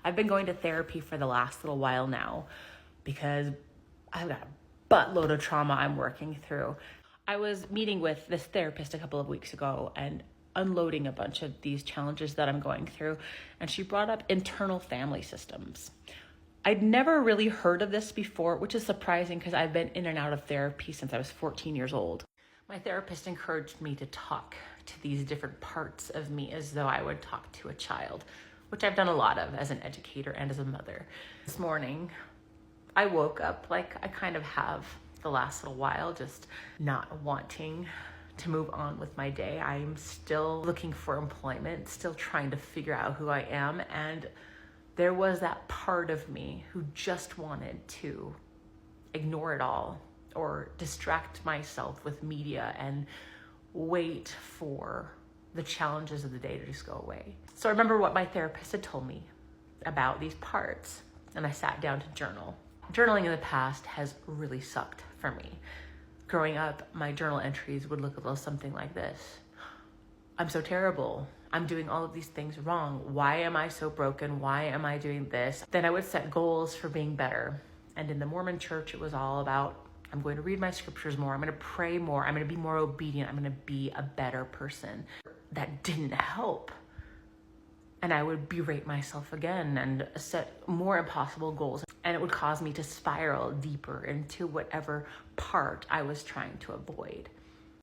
I've been going to therapy for the last little while now because I've got a buttload of trauma I'm working through. I was meeting with this therapist a couple of weeks ago and unloading a bunch of these challenges that I'm going through, and she brought up internal family systems. I'd never really heard of this before, which is surprising because I've been in and out of therapy since I was 14 years old. My therapist encouraged me to talk to these different parts of me as though I would talk to a child, which I've done a lot of as an educator and as a mother. This morning, I woke up like I kind of have the last little while, just not wanting to move on with my day. I'm still looking for employment, still trying to figure out who I am. And there was that part of me who just wanted to ignore it all or distract myself with media and wait for the challenges of the day to just go away. So I remember what my therapist had told me about these parts, and I sat down to journal. Journaling in the past has really sucked for me. Growing up, my journal entries would look a little something like this. I'm so terrible. I'm doing all of these things wrong. Why am I so broken? Why am I doing this? Then I would set goals for being better. And in the Mormon church, it was all about, I'm going to read my scriptures more. I'm going to pray more. I'm going to be more obedient. I'm going to be a better person. That didn't help. And I would berate myself again and set more impossible goals. And it would cause me to spiral deeper into whatever part I was trying to avoid.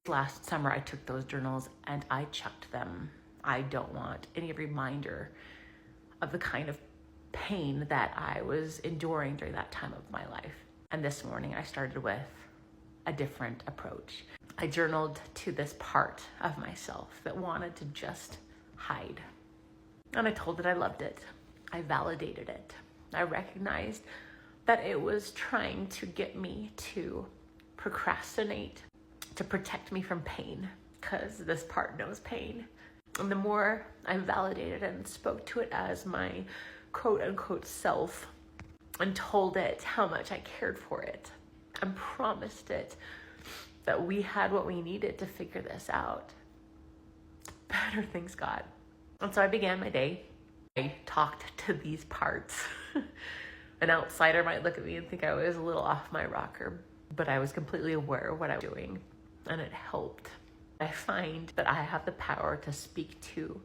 Last summer, I took those journals and I chucked them. I don't want any reminder of the kind of pain that I was enduring during that time of my life. And this morning, I started with a different approach. I journaled to this part of myself that wanted to just hide. And I told it I loved it. I validated it. I recognized that it was trying to get me to procrastinate, to protect me from pain, because this part knows pain. And the more I validated and spoke to it as my quote unquote self and told it how much I cared for it and promised it that we had what we needed to figure this out, better things got. And so I began my day. I talked to these parts. An outsider might look at me and think I was a little off my rocker, but I was completely aware of what I was doing, and it helped. I find that I have the power to speak to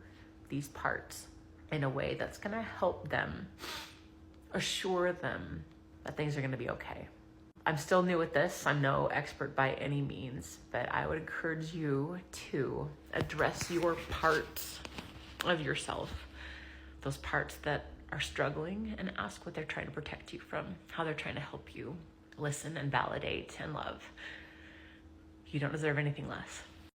these parts in a way that's going to help them, assure them that things are going to be okay. I'm still new at this. I'm no expert by any means, but I would encourage you to address your parts of yourself, those parts that are struggling, and ask what they're trying to protect you from, how they're trying to help you listen and validate and love. You don't deserve anything less.